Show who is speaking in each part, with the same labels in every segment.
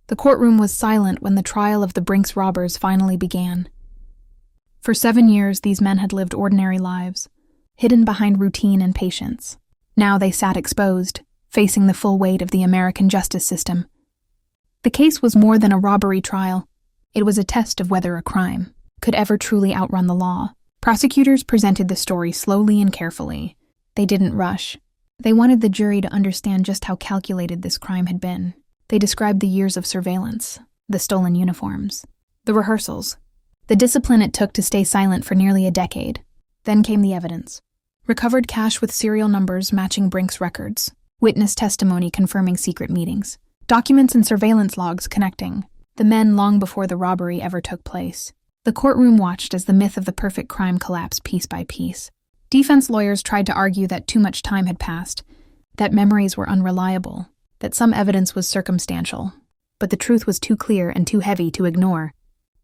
Speaker 1: The courtroom was silent when the trial of the Brinks robbers finally began. For 7 years, these men had lived ordinary lives, hidden behind routine and patience. Now they sat exposed, facing the full weight of the American justice system. The case was more than a robbery trial. It was a test of whether a crime could ever truly outrun the law. Prosecutors presented the story slowly and carefully. They didn't rush. They wanted the jury to understand just how calculated this crime had been. They described the years of surveillance, the stolen uniforms, the rehearsals, the discipline it took to stay silent for nearly a decade. Then came the evidence. Recovered cash with serial numbers matching Brinks' records, witness testimony confirming secret meetings, documents and surveillance logs connecting the men long before the robbery ever took place. The courtroom watched as the myth of the perfect crime collapsed piece by piece. Defense lawyers tried to argue that too much time had passed, that memories were unreliable, that some evidence was circumstantial. But the truth was too clear and too heavy to ignore.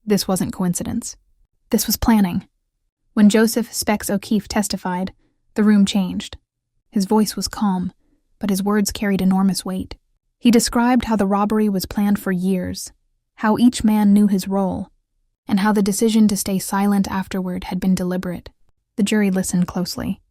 Speaker 1: This wasn't coincidence. This was planning. When Joseph Specs O'Keefe testified, the room changed. His voice was calm, but his words carried enormous weight. He described how the robbery was planned for years, how each man knew his role, and how the decision to stay silent afterward had been deliberate. The jury listened closely.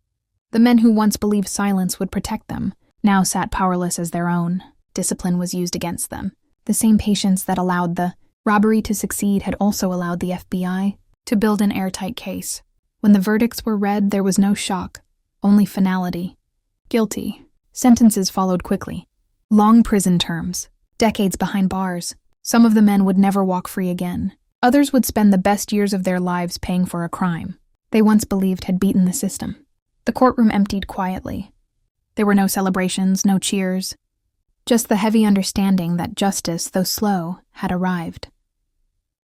Speaker 1: The men who once believed silence would protect them now sat powerless as their own. Discipline was used against them. The same patience that allowed the robbery to succeed had also allowed the FBI to build an airtight case. When the verdicts were read, there was no shock, only finality. Guilty. Sentences followed quickly. Long prison terms, decades behind bars. Some of the men would never walk free again. Others would spend the best years of their lives paying for a crime they once believed had beaten the system. The courtroom emptied quietly. There were no celebrations, no cheers, just the heavy understanding that justice, though slow, had arrived.